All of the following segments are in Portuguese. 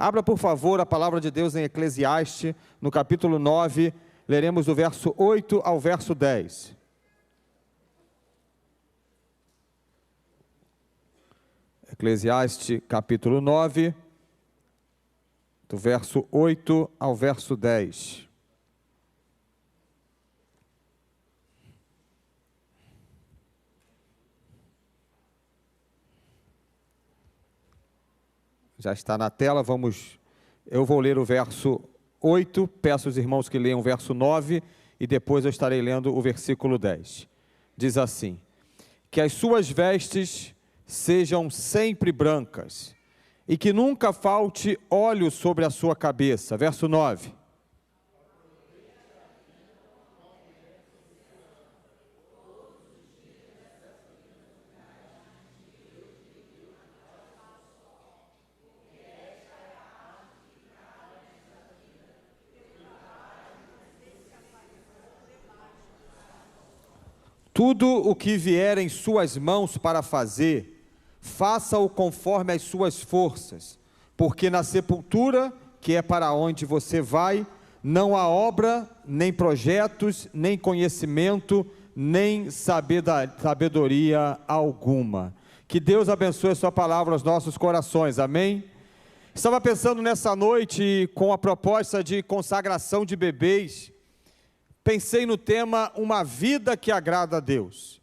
Abra, por favor, a palavra de Deus em Eclesiastes, no capítulo 9, leremos do verso 8 ao verso 10. Eclesiastes, capítulo 9, do verso 8 ao verso 10. Já está na tela, eu vou ler o verso 8, peço aos irmãos que leiam o verso 9, e depois eu estarei lendo o versículo 10. Diz assim: que as suas vestes sejam sempre brancas, e que nunca falte óleo sobre a sua cabeça. Verso 9. Tudo o que vier em suas mãos para fazer, faça-o conforme as suas forças, porque na sepultura, que é para onde você vai, não há obra, nem projetos, nem conhecimento, nem sabedoria alguma. Que Deus abençoe a sua palavra aos nossos corações, amém? Estava pensando nessa noite, com a proposta de consagração de bebês, pensei no tema, uma vida que agrada a Deus.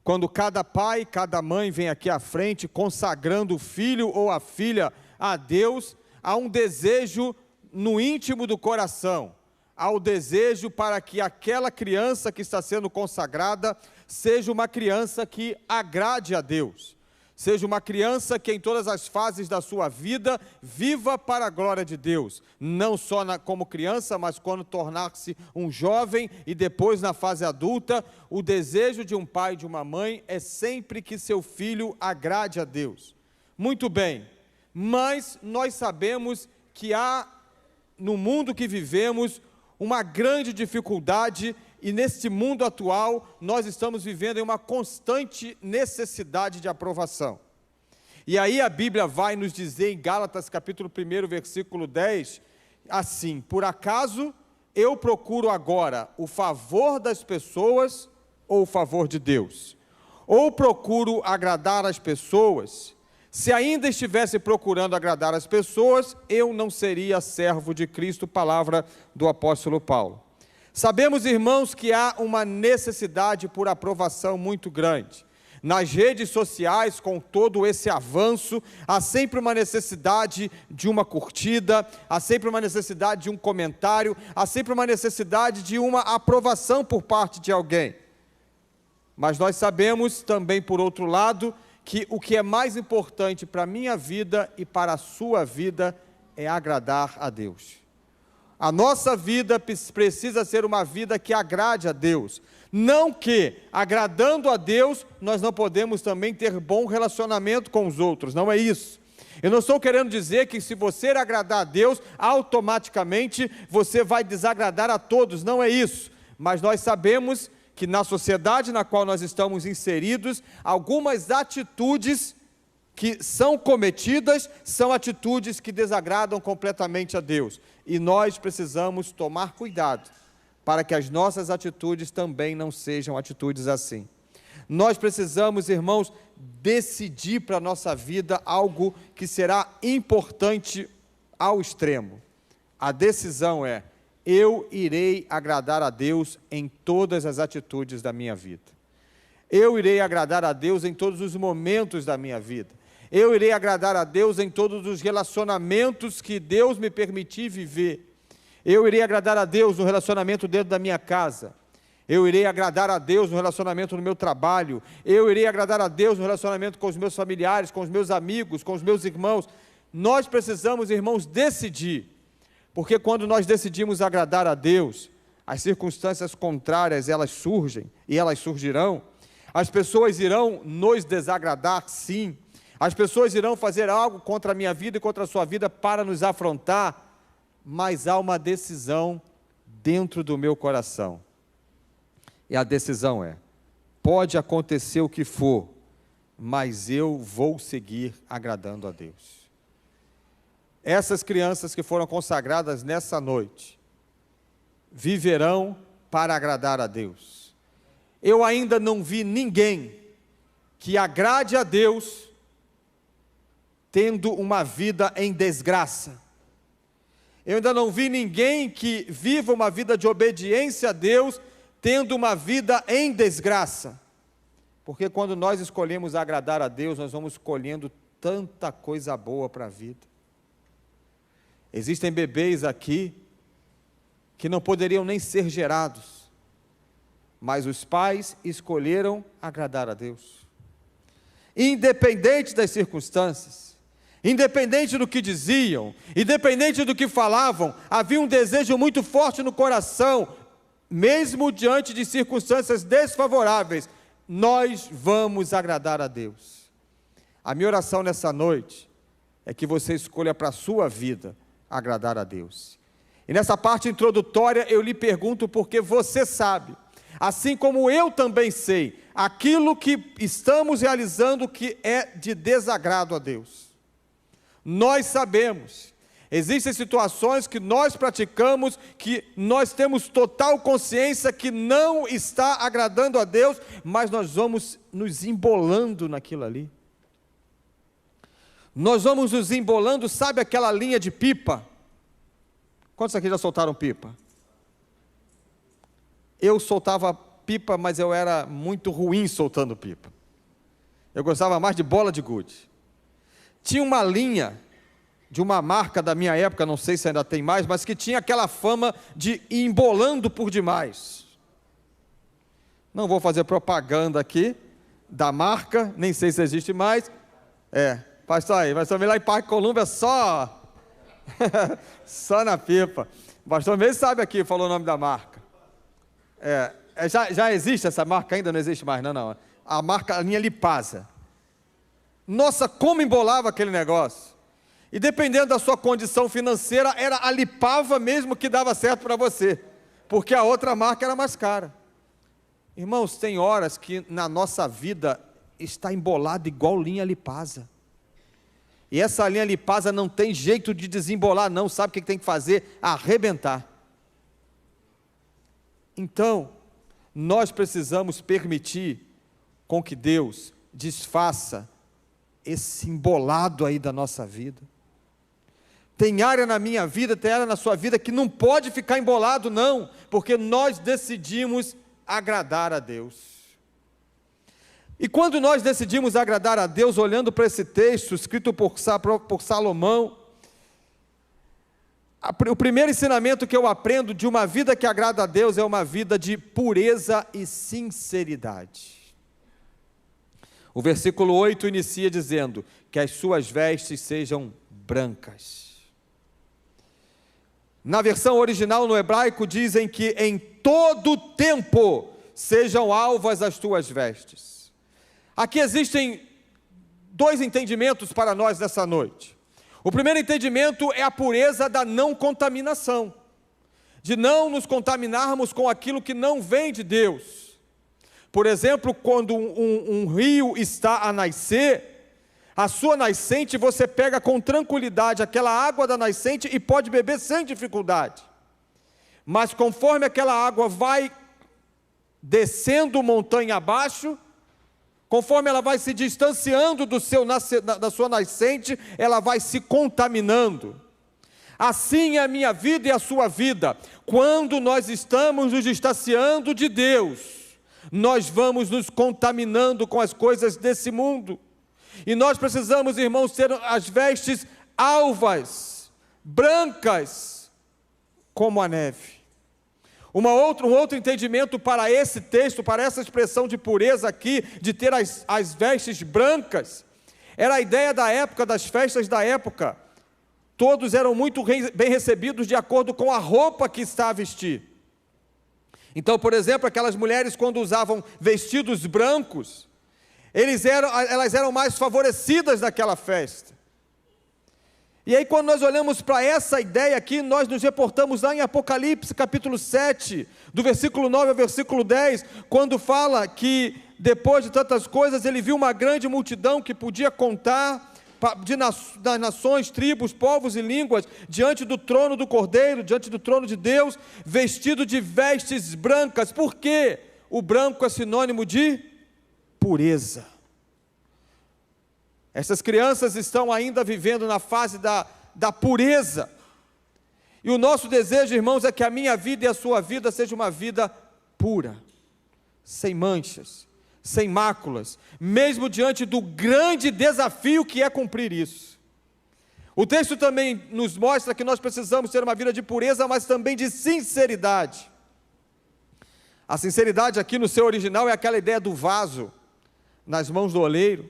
Quando cada pai, cada mãe vem aqui à frente, consagrando o filho ou a filha a Deus, há um desejo no íntimo do coração, há o desejo para que aquela criança que está sendo consagrada, seja uma criança que agrade a Deus, seja uma criança que em todas as fases da sua vida, viva para a glória de Deus, não só como criança, mas quando tornar-se um jovem e depois na fase adulta. O desejo de um pai e de uma mãe é sempre que seu filho agrade a Deus. Muito bem, mas nós sabemos que há, no mundo que vivemos, uma grande dificuldade, e neste mundo atual, nós estamos vivendo em uma constante necessidade de aprovação. E aí a Bíblia vai nos dizer em Gálatas capítulo 1, versículo 10, assim: por acaso eu procuro agora o favor das pessoas ou o favor de Deus? Ou procuro agradar as pessoas? Se ainda estivesse procurando agradar as pessoas, eu não seria servo de Cristo, palavra do apóstolo Paulo. Sabemos, irmãos, que há uma necessidade por aprovação muito grande. Nas redes sociais, com todo esse avanço, há sempre uma necessidade de uma curtida, há sempre uma necessidade de um comentário, há sempre uma necessidade de uma aprovação por parte de alguém. Mas nós sabemos também, por outro lado, que o que é mais importante para a minha vida e para a sua vida é agradar a Deus. A nossa vida precisa ser uma vida que agrade a Deus. Não que, agradando a Deus, nós não podemos também ter bom relacionamento com os outros, não é isso. Eu não estou querendo dizer que se você agradar a Deus, automaticamente você vai desagradar a todos, não é isso. Mas nós sabemos que na sociedade na qual nós estamos inseridos, algumas atitudes que são cometidas, são atitudes que desagradam completamente a Deus. E nós precisamos tomar cuidado, para que as nossas atitudes também não sejam atitudes assim. Nós precisamos, irmãos, decidir para a nossa vida algo que será importante ao extremo. A decisão é: eu irei agradar a Deus em todas as atitudes da minha vida. Eu irei agradar a Deus em todos os momentos da minha vida. Eu irei agradar a Deus em todos os relacionamentos que Deus me permitir viver. Eu irei agradar a Deus no relacionamento dentro da minha casa. Eu irei agradar a Deus no relacionamento no meu trabalho. Eu irei agradar a Deus no relacionamento com os meus familiares, com os meus amigos, com os meus irmãos. Nós precisamos, irmãos, decidir. Porque quando nós decidimos agradar a Deus, as circunstâncias contrárias, elas surgem e elas surgirão. As pessoas irão nos desagradar, sim. As pessoas irão fazer algo contra a minha vida e contra a sua vida para nos afrontar, mas há uma decisão dentro do meu coração. E a decisão é: pode acontecer o que for, mas eu vou seguir agradando a Deus. essas crianças que foram consagradas nessa noite viverão para agradar a Deus. Eu ainda não vi ninguém que agrade a Deus tendo uma vida em desgraça. Eu ainda não vi ninguém que viva uma vida de obediência a Deus tendo uma vida em desgraça. Porque quando nós escolhemos agradar a Deus, nós vamos escolhendo tanta coisa boa para a vida. Existem bebês aqui que não poderiam nem ser gerados, mas os pais escolheram agradar a Deus. Independente das circunstâncias, independente do que diziam, independente do que falavam, havia um desejo muito forte no coração, mesmo diante de circunstâncias desfavoráveis, nós vamos agradar a Deus. A minha oração nessa noite é que você escolha para a sua vida agradar a Deus. E nessa parte introdutória eu lhe pergunto porque você sabe, assim como eu também sei, aquilo que estamos realizando que é de desagrado a Deus. Nós sabemos, existem situações que nós praticamos, que nós temos total consciência que não está agradando a Deus, mas nós vamos nos embolando naquilo ali. Nós vamos nos embolando, sabe aquela linha de pipa? Quantos aqui já soltaram pipa? Eu soltava pipa, mas eu era muito ruim soltando pipa. Eu gostava mais de bola de gude. Tinha uma linha de uma marca da minha época, não sei se ainda tem mais, mas que tinha aquela fama de ir embolando por demais. Não vou fazer propaganda aqui da marca, nem sei se existe mais. Pastor Meir lá em Parque Colômbia só só na pipa. O pastor Meir sabe aqui, falou o nome da marca. Já existe essa marca? Ainda não existe mais, não. A marca, a linha Lipasa. Nossa, como embolava aquele negócio. E dependendo da sua condição financeira, era a Lipava mesmo que dava certo para você, porque a outra marca era mais cara. Irmãos, tem horas que na nossa vida está embolado igual linha Lipasa. E essa linha Lipasa não tem jeito de desembolar não, sabe o que tem que fazer? Arrebentar. Então, nós precisamos permitir com que Deus desfaça esse embolado aí da nossa vida. Tem área na minha vida, tem área na sua vida que não pode ficar embolado não, porque nós decidimos agradar a Deus. E quando nós decidimos agradar a Deus, olhando para esse texto, escrito por Salomão, o primeiro ensinamento que eu aprendo de uma vida que agrada a Deus é uma vida de pureza e sinceridade. O versículo 8 inicia dizendo, que as suas vestes sejam brancas. Na versão original no hebraico dizem que em todo tempo sejam alvas as tuas vestes. Aqui existem dois entendimentos para nós nessa noite. O primeiro entendimento é a pureza da não contaminação, de não nos contaminarmos com aquilo que não vem de Deus. Por exemplo, quando um rio está a nascer, a sua nascente você pega com tranquilidade aquela água da nascente e pode beber sem dificuldade. Mas conforme aquela água vai descendo montanha abaixo, conforme ela vai se distanciando da sua nascente, ela vai se contaminando. Assim é a minha vida e a sua vida. Quando nós estamos nos distanciando de Deus, nós vamos nos contaminando com as coisas desse mundo. E nós precisamos, irmãos, ter as vestes alvas, brancas, como a neve. Um outro entendimento para esse texto, para essa expressão de pureza aqui, de ter as vestes brancas, era a ideia da época, das festas da época. Todos eram muito bem recebidos de acordo com a roupa que está a vestir. Então, por exemplo, aquelas mulheres quando usavam vestidos brancos, elas eram mais favorecidas naquela festa. E aí quando nós olhamos para essa ideia aqui, nós nos reportamos lá em Apocalipse capítulo 7, do versículo 9 ao versículo 10, quando fala que depois de tantas coisas, ele viu uma grande multidão que podia contar, das nações, tribos, povos e línguas, diante do trono do Cordeiro, diante do trono de Deus, vestido de vestes brancas. Por quê? O branco é sinônimo de pureza. Essas crianças estão ainda vivendo na fase da pureza. E o nosso desejo, irmãos, é que a minha vida e a sua vida seja uma vida pura, sem manchas, sem máculas, mesmo diante do grande desafio que é cumprir isso. O texto também nos mostra que nós precisamos ter uma vida de pureza, mas também de sinceridade. A sinceridade aqui no seu original é aquela ideia do vaso nas mãos do oleiro,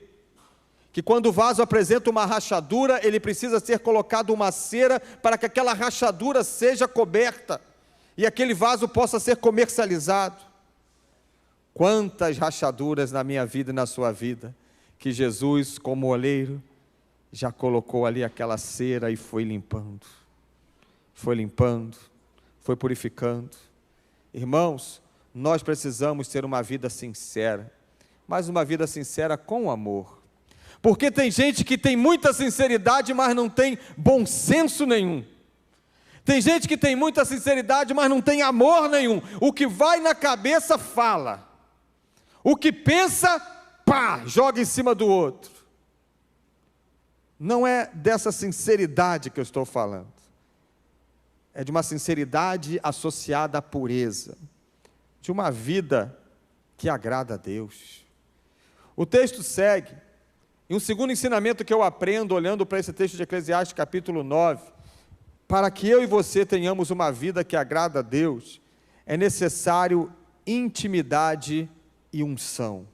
que quando o vaso apresenta uma rachadura, ele precisa ser colocado uma cera para que aquela rachadura seja coberta e aquele vaso possa ser comercializado. Quantas rachaduras na minha vida e na sua vida, que Jesus, como oleiro, já colocou ali aquela cera e foi limpando, foi purificando. Irmãos, nós precisamos ter uma vida sincera, mas uma vida sincera com amor. Porque tem gente que tem muita sinceridade, mas não tem bom senso nenhum. Tem gente que tem muita sinceridade, mas não tem amor nenhum. O que vai na cabeça, fala. O que pensa, pá, joga em cima do outro. Não é dessa sinceridade que eu estou falando. É de uma sinceridade associada à pureza. De uma vida que agrada a Deus. O texto segue. E um segundo ensinamento que eu aprendo olhando para esse texto de Eclesiastes capítulo 9, para que eu e você tenhamos uma vida que agrada a Deus, é necessário intimidade e unção.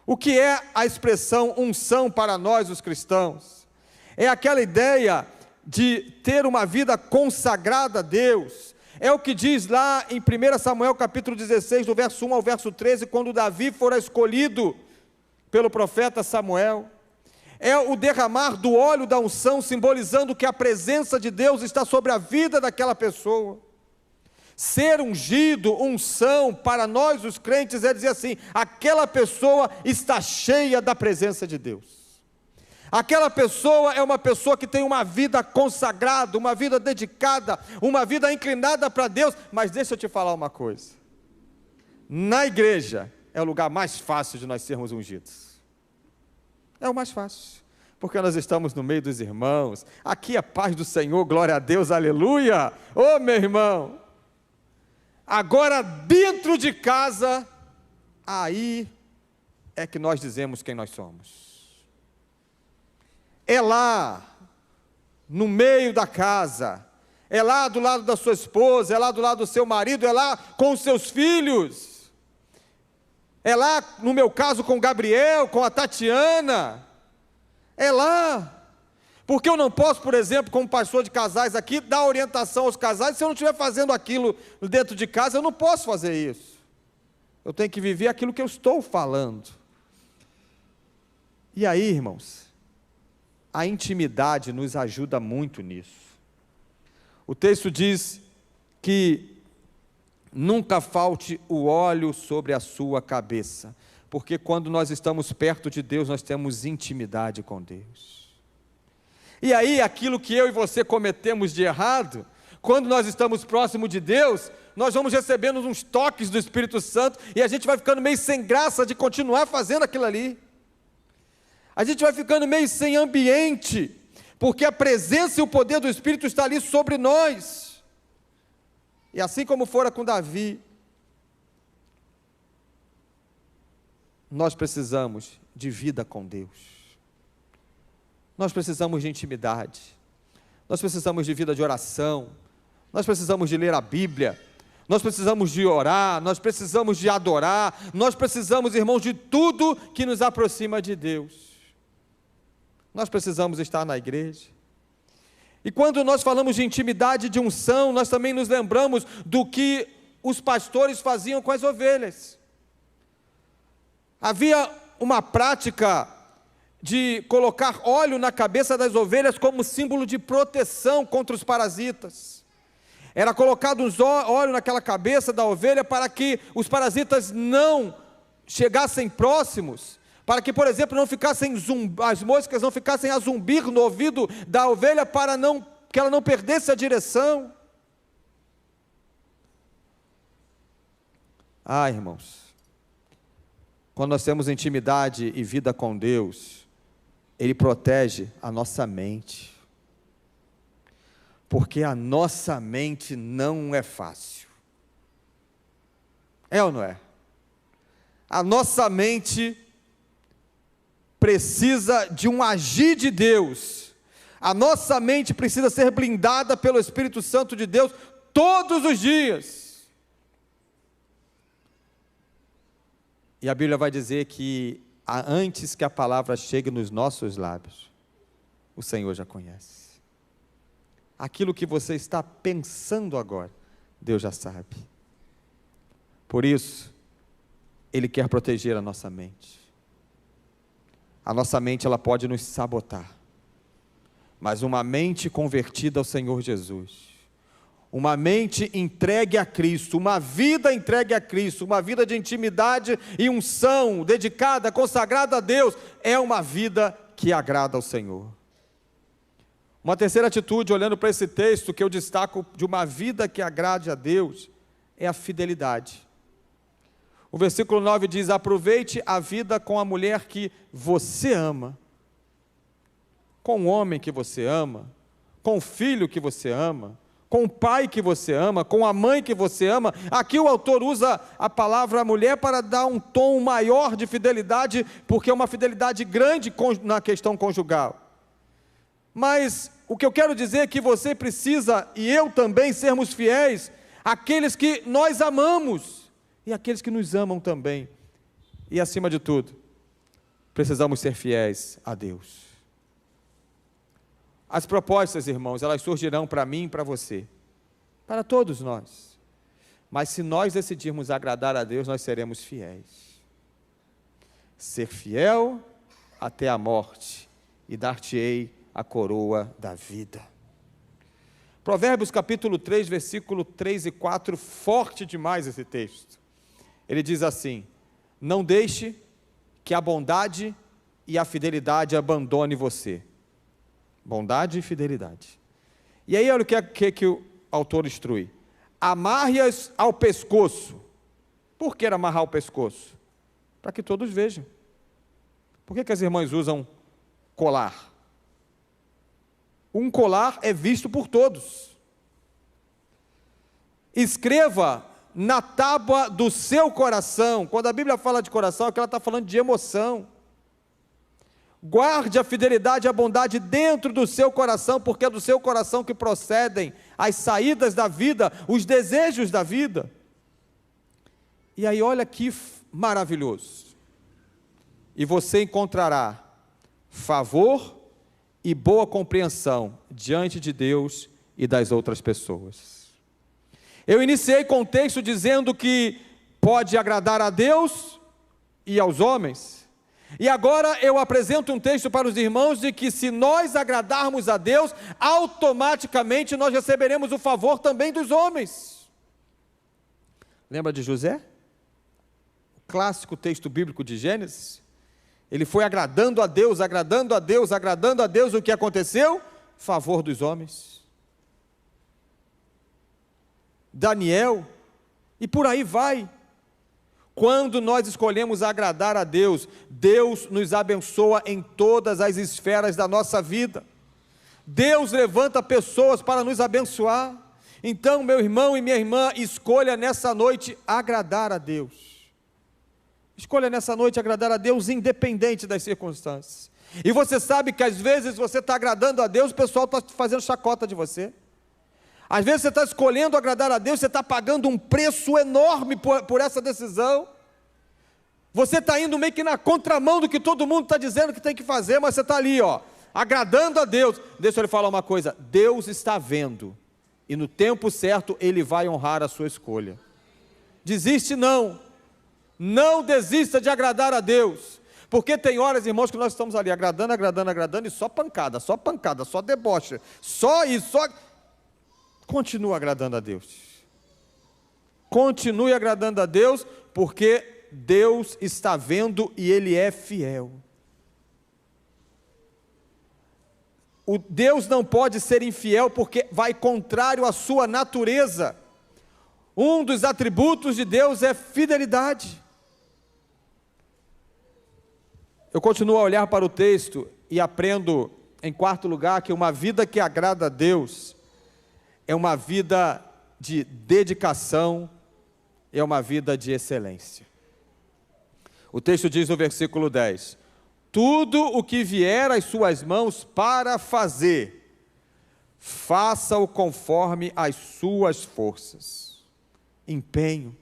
O que é a expressão unção para nós os cristãos? É aquela ideia de ter uma vida consagrada a Deus. É o que diz lá em 1 Samuel capítulo 16, do verso 1 ao verso 13, quando Davi fora escolhido pelo profeta Samuel. É o derramar do óleo da unção, simbolizando que a presença de Deus está sobre a vida daquela pessoa. Ser ungido, unção, para nós os crentes é dizer assim, aquela pessoa está cheia da presença de Deus. Aquela pessoa é uma pessoa que tem uma vida consagrada, uma vida dedicada, uma vida inclinada para Deus. Mas deixa eu te falar uma coisa, na igreja é o lugar mais fácil de nós sermos ungidos. É o mais fácil, porque nós estamos no meio dos irmãos, aqui a paz do Senhor, glória a Deus, aleluia. Ô meu irmão, agora dentro de casa, aí é que nós dizemos quem nós somos. É lá, no meio da casa, é lá do lado da sua esposa, é lá do lado do seu marido, é lá com os seus filhos, é lá, no meu caso, com o Gabriel, com a Tatiana, é lá. Porque eu não posso, por exemplo, como pastor de casais aqui, dar orientação aos casais, se eu não estiver fazendo aquilo dentro de casa, eu não posso fazer isso. Eu tenho que viver aquilo que eu estou falando. E aí, irmãos, a intimidade nos ajuda muito nisso. O texto diz que nunca falte o óleo sobre a sua cabeça, porque quando nós estamos perto de Deus, nós temos intimidade com Deus. E aí, aquilo que eu e você cometemos de errado, quando nós estamos próximo de Deus, nós vamos recebendo uns toques do Espírito Santo, e a gente vai ficando meio sem graça de continuar fazendo aquilo ali. A gente vai ficando meio sem ambiente, porque a presença e o poder do Espírito está ali sobre nós. E assim como fora com Davi, nós precisamos de vida com Deus. Nós precisamos de intimidade. Nós precisamos de vida de oração. Nós precisamos de ler a Bíblia. Nós precisamos de orar. Nós precisamos de adorar. Nós precisamos, irmãos, de tudo que nos aproxima de Deus. Nós precisamos estar na igreja. E quando nós falamos de intimidade, de unção, nós também nos lembramos do que os pastores faziam com as ovelhas. Havia uma prática de colocar óleo na cabeça das ovelhas como símbolo de proteção contra os parasitas. Era colocado óleo naquela cabeça da ovelha para que os parasitas não chegassem próximos, para que, por exemplo, as moscas não ficassem a zumbir no ouvido da ovelha que ela não perdesse a direção. Irmãos, quando nós temos intimidade e vida com Deus, Ele protege a nossa mente, porque a nossa mente não é fácil. É ou não é? A nossa mente precisa de um agir de Deus. A nossa mente precisa ser blindada pelo Espírito Santo de Deus todos os dias. E a Bíblia vai dizer que antes que a palavra chegue nos nossos lábios, o Senhor já conhece. Aquilo que você está pensando agora, Deus já sabe. Por isso, Ele quer proteger a nossa mente. A nossa mente, ela pode nos sabotar, mas uma mente convertida ao Senhor Jesus, uma mente entregue a Cristo, uma vida entregue a Cristo, uma vida de intimidade e unção, dedicada, consagrada a Deus, é uma vida que agrada ao Senhor. Uma terceira atitude, olhando para esse texto, que eu destaco de uma vida que agrade a Deus, é a fidelidade. O versículo 9 diz: aproveite a vida com a mulher que você ama, com o homem que você ama, com o filho que você ama, com o pai que você ama, com a mãe que você ama. Aqui o autor usa a palavra mulher para dar um tom maior de fidelidade, porque é uma fidelidade grande na questão conjugal. Mas o que eu quero dizer é que você precisa, e eu também, sermos fiéis àqueles que nós amamos, e aqueles que nos amam também. E acima de tudo, precisamos ser fiéis a Deus. As propostas, irmãos, elas surgirão para mim e para você, para todos nós. Mas se nós decidirmos agradar a Deus, nós seremos fiéis. Ser fiel até a morte, e dar-te-ei a coroa da vida. Provérbios capítulo 3, versículo 3 e 4, forte demais esse texto. Ele diz assim: não deixe que a bondade e a fidelidade abandone você. Bondade e fidelidade. E aí olha o que o autor instrui: amarre-as ao pescoço. Por que amarrar o pescoço? Para que todos vejam. Por que as irmãs usam colar? Um colar é visto por todos. Escreva na tábua do seu coração. Quando a Bíblia fala de coração, é que ela está falando de emoção. Guarde a fidelidade e a bondade dentro do seu coração, porque é do seu coração que procedem as saídas da vida, os desejos da vida. E aí olha que maravilhoso. E você encontrará favor e boa compreensão diante de Deus e das outras pessoas. Eu iniciei com o texto dizendo que pode agradar a Deus e aos homens. E agora eu apresento um texto para os irmãos de que se nós agradarmos a Deus, automaticamente nós receberemos o favor também dos homens. Lembra de José? O clássico texto bíblico de Gênesis. Ele foi agradando a Deus, agradando a Deus, agradando a Deus. O que aconteceu? Favor dos homens. Daniel, e por aí vai. Quando nós escolhemos agradar a Deus, Deus nos abençoa em todas as esferas da nossa vida. Deus levanta pessoas para nos abençoar. Então, meu irmão e minha irmã, escolha nessa noite agradar a Deus. Escolha nessa noite agradar a Deus, independente das circunstâncias. E você sabe que às vezes você está agradando a Deus, o pessoal está fazendo chacota de você. Às vezes você está escolhendo agradar a Deus, você está pagando um preço enorme por essa decisão. Você está indo meio que na contramão do que todo mundo está dizendo que tem que fazer, mas você está ali, agradando a Deus. Deixa eu lhe falar uma coisa: Deus está vendo, e no tempo certo Ele vai honrar a sua escolha. Desiste não, não desista de agradar a Deus, porque tem horas, irmãos, que nós estamos ali agradando, e só pancada, só deboche, só isso, só... Continua agradando a Deus. Continue agradando a Deus, porque Deus está vendo e Ele é fiel. O Deus não pode ser infiel porque vai contrário à sua natureza. Um dos atributos de Deus é fidelidade. Eu continuo a olhar para o texto e aprendo, em quarto lugar, que uma vida que agrada a Deus é uma vida de dedicação, é uma vida de excelência. O texto diz no versículo 10: tudo o que vier às suas mãos para fazer, faça-o conforme as suas forças. Empenho,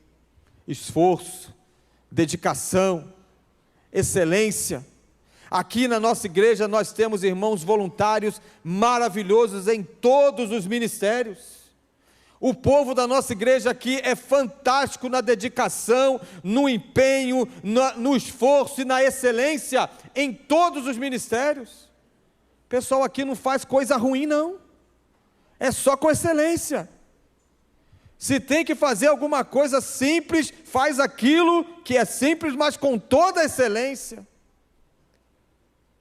esforço, dedicação, excelência. Aqui na nossa igreja nós temos irmãos voluntários maravilhosos em todos os ministérios. O povo da nossa igreja aqui é fantástico na dedicação, no empenho, no esforço e na excelência em todos os ministérios. O pessoal aqui não faz coisa ruim não, é só com excelência. Se tem que fazer alguma coisa simples, faz aquilo que é simples, mas com toda a excelência.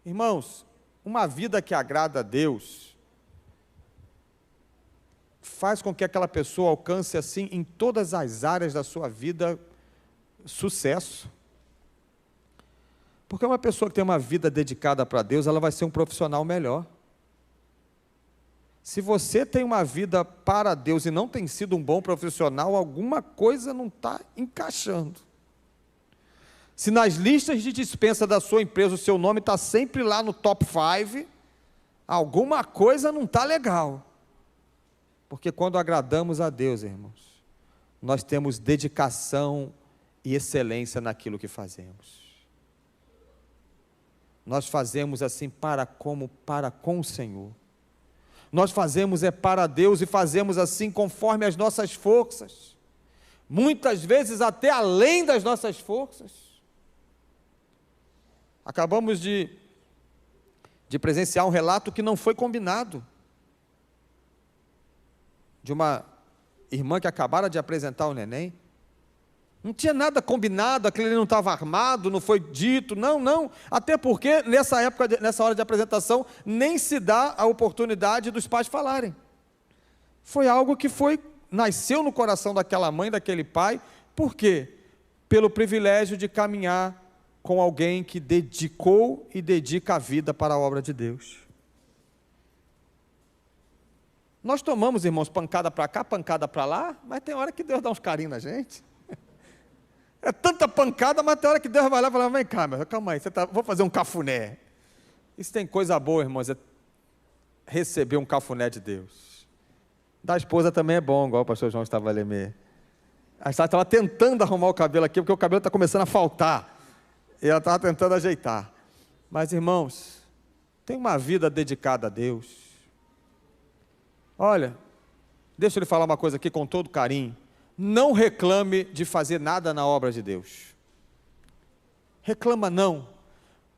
Irmãos, uma vida que agrada a Deus faz com que aquela pessoa alcance assim em todas as áreas da sua vida sucesso. Porque uma pessoa que tem uma vida dedicada para Deus, ela vai ser um profissional melhor. Se você tem uma vida para Deus e não tem sido um bom profissional, alguma coisa não está encaixando. Se nas listas de dispensa da sua empresa o seu nome está sempre lá no top 5, alguma coisa não está legal. Porque quando agradamos a Deus, irmãos, nós temos dedicação e excelência naquilo que fazemos. Nós fazemos assim para com o Senhor. Nós fazemos para Deus e fazemos assim conforme as nossas forças. Muitas vezes até além das nossas forças. Acabamos de presenciar um relato que não foi combinado. De uma irmã que acabara de apresentar o neném. Não tinha nada combinado, aquele não estava armado, não foi dito, não. Até porque nessa hora de apresentação, nem se dá a oportunidade dos pais falarem. Foi algo que nasceu no coração daquela mãe, daquele pai. Por quê? Pelo privilégio de caminhar com alguém que dedicou e dedica a vida para a obra de Deus. Nós tomamos, irmãos, pancada para cá, pancada para lá, mas tem hora que Deus dá uns carinhos na gente. É tanta pancada, mas tem hora que Deus vai lá e fala: vem cá, calma aí, vou fazer um cafuné. Isso tem coisa boa, irmãos, é receber um cafuné de Deus. Da esposa também é bom, igual o pastor João estava a ler. Ela estava tentando arrumar o cabelo aqui, porque o cabelo está começando a faltar. E ela estava tentando ajeitar. Mas, irmãos, tem uma vida dedicada a Deus. Olha, deixa eu lhe falar uma coisa aqui com todo carinho. Não reclame de fazer nada na obra de Deus. Reclama não.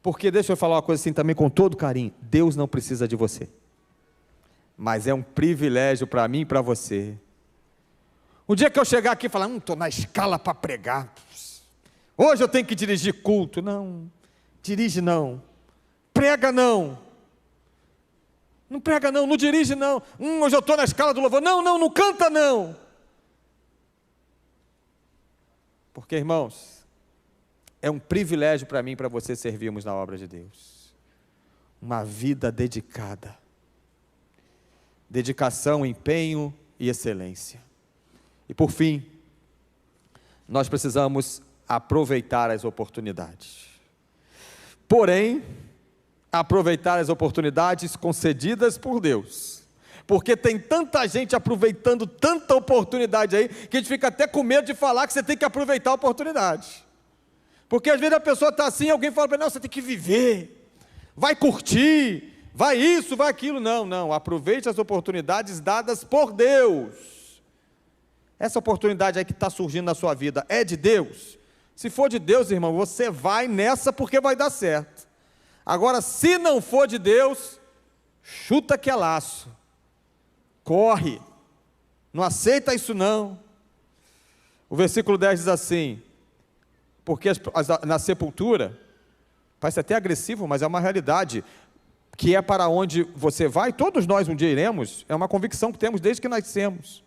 Porque deixa eu falar uma coisa assim também com todo carinho. Deus não precisa de você. Mas é um privilégio para mim e para você. O dia que eu chegar aqui e falar: estou na escala para pregar. Hoje eu tenho que dirigir culto. Não, dirige não. Prega não. Não prega não, não dirige não. Hoje eu estou na escala do louvor. Não canta não. Porque, irmãos, é um privilégio para mim e para você servirmos na obra de Deus. Uma vida dedicada. Dedicação, empenho e excelência. E por fim, nós precisamos aproveitar as oportunidades. Porém, aproveitar as oportunidades concedidas por Deus, porque tem tanta gente aproveitando tanta oportunidade aí, que a gente fica até com medo de falar que você tem que aproveitar a oportunidade, porque às vezes a pessoa está assim, alguém fala para ela: não, você tem que viver, vai curtir, vai isso, vai aquilo. Não, aproveite as oportunidades dadas por Deus. Essa oportunidade aí que está surgindo na sua vida é de Deus? Se for de Deus, irmão, você vai nessa porque vai dar certo. Agora, se não for de Deus, chuta que é laço, corre, não aceita isso não. O versículo 10 diz assim: porque na sepultura, parece até agressivo, mas é uma realidade, que é para onde você vai, todos nós um dia iremos, é uma convicção que temos desde que nascemos.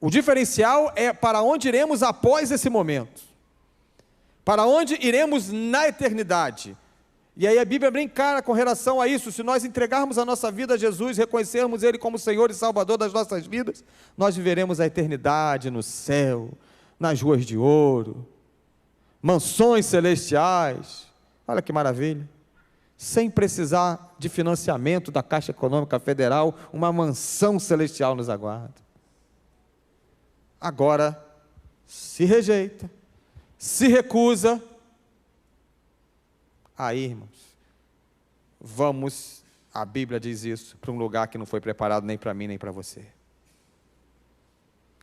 O diferencial é para onde iremos após esse momento, para onde iremos na eternidade. E aí a Bíblia brinca com relação a isso. Se nós entregarmos a nossa vida a Jesus, reconhecermos Ele como Senhor e Salvador das nossas vidas, nós viveremos a eternidade no céu, nas ruas de ouro, mansões celestiais, olha que maravilha, sem precisar de financiamento da Caixa Econômica Federal, uma mansão celestial nos aguarda. Agora, se rejeita, se recusa, aí, irmãos, vamos, a Bíblia diz isso, para um lugar que não foi preparado nem para mim, nem para você.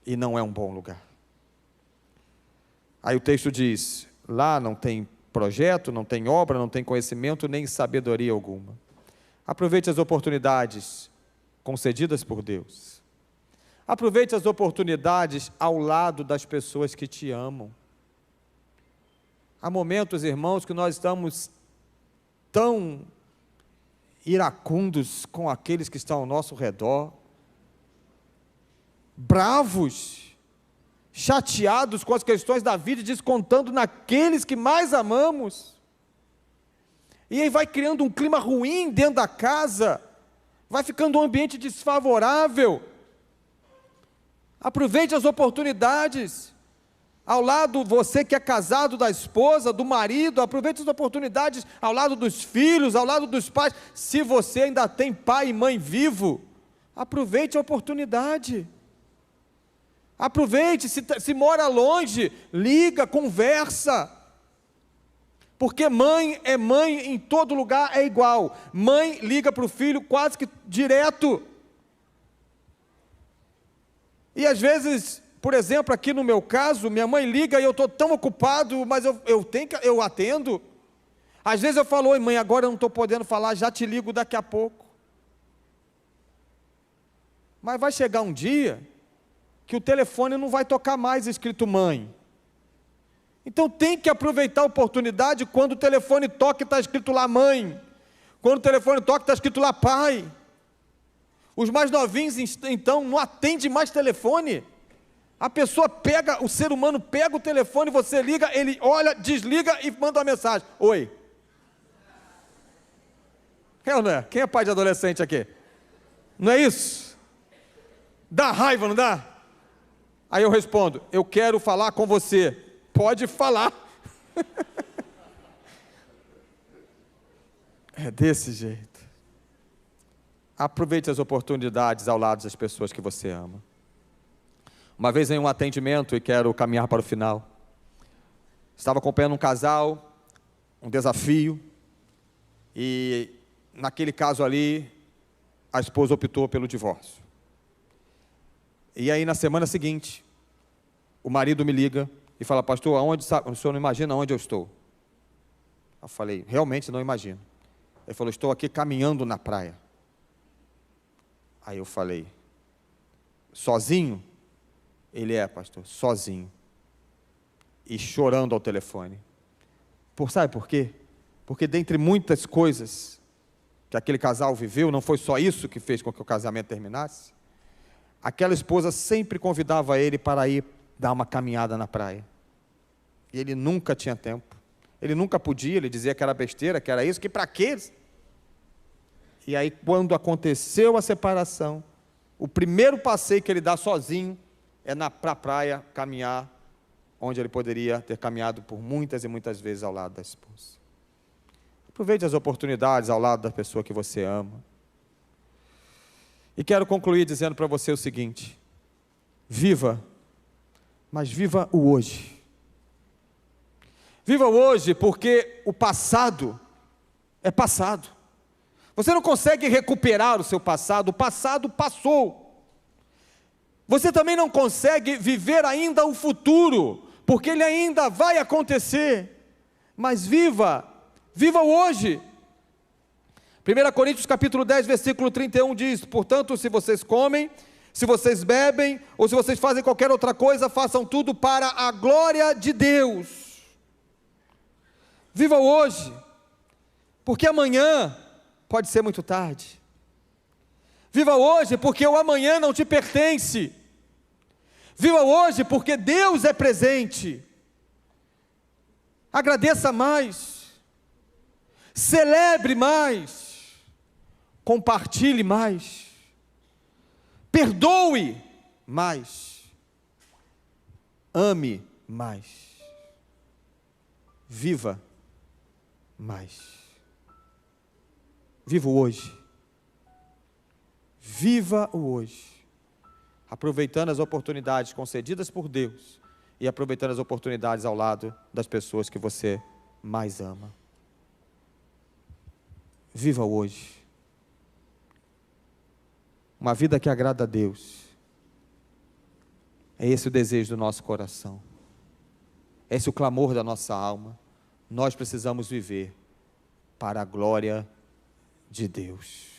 E não é um bom lugar. Aí o texto diz, lá não tem projeto, não tem obra, não tem conhecimento, nem sabedoria alguma. Aproveite as oportunidades concedidas por Deus. Aproveite as oportunidades ao lado das pessoas que te amam. Há momentos, irmãos, que nós estamos tão iracundos com aqueles que estão ao nosso redor, bravos, chateados com as questões da vida, descontando naqueles que mais amamos, e aí vai criando um clima ruim dentro da casa, vai ficando um ambiente desfavorável. Aproveite as oportunidades, ao lado, você que é casado, da esposa, do marido, aproveite as oportunidades ao lado dos filhos, ao lado dos pais. Se você ainda tem pai e mãe vivo, aproveite a oportunidade. Aproveite, se mora longe, liga, conversa. Porque mãe é mãe em todo lugar, é igual. Mãe liga para o filho quase que direto. E às vezes, por exemplo, aqui no meu caso, minha mãe liga e eu estou tão ocupado, mas eu atendo. Às vezes eu falo, oi mãe, agora eu não estou podendo falar, já te ligo daqui a pouco. Mas vai chegar um dia que o telefone não vai tocar mais escrito mãe. Então tem que aproveitar a oportunidade quando o telefone toca e está escrito lá mãe. Quando o telefone toca está escrito lá pai. Os mais novinhos então não atendem mais telefone. A pessoa pega, o ser humano pega o telefone, você liga, ele olha, desliga e manda uma mensagem. Oi. É ou não é? Quem é pai de adolescente aqui? Não é isso? Dá raiva, não dá? Aí eu respondo, eu quero falar com você. Pode falar. É desse jeito. Aproveite as oportunidades ao lado das pessoas que você ama. Uma vez em um atendimento, e quero caminhar para o final, estava acompanhando um casal, um desafio, e naquele caso ali, a esposa optou pelo divórcio. E aí na semana seguinte, o marido me liga e fala, pastor, o senhor não imagina onde eu estou? Eu falei, realmente não imagino. Ele falou, estou aqui caminhando na praia. Aí eu falei, sozinho? Ele pastor, sozinho. E chorando ao telefone. Sabe por quê? Porque dentre muitas coisas que aquele casal viveu, não foi só isso que fez com que o casamento terminasse. Aquela esposa sempre convidava ele para ir dar uma caminhada na praia. E ele nunca tinha tempo. Ele nunca podia, ele dizia que era besteira, que era isso, que para quê? E aí, quando aconteceu a separação, o primeiro passeio que ele dá sozinho é para a praia caminhar, onde ele poderia ter caminhado por muitas e muitas vezes ao lado da esposa. Aproveite as oportunidades ao lado da pessoa que você ama. E quero concluir dizendo para você o seguinte: viva, mas viva o hoje. Viva o hoje, porque o passado é passado. Você não consegue recuperar o seu passado, o passado passou. Você também não consegue viver ainda o futuro, porque ele ainda vai acontecer. Mas viva o hoje. 1 Coríntios capítulo 10, versículo 31 diz, portanto, se vocês comem, se vocês bebem, ou se vocês fazem qualquer outra coisa, façam tudo para a glória de Deus. Viva hoje, porque amanhã pode ser muito tarde. Viva hoje, porque o amanhã não te pertence. Viva hoje, porque Deus é presente. Agradeça mais, celebre mais, compartilhe mais, perdoe mais, ame mais, viva mais. Viva o hoje. Viva o hoje, aproveitando as oportunidades concedidas por Deus e aproveitando as oportunidades ao lado das pessoas que você mais ama. Viva o hoje. Uma vida que agrada a Deus. É esse o desejo do nosso coração. É esse o clamor da nossa alma. Nós precisamos viver para a glória de Deus.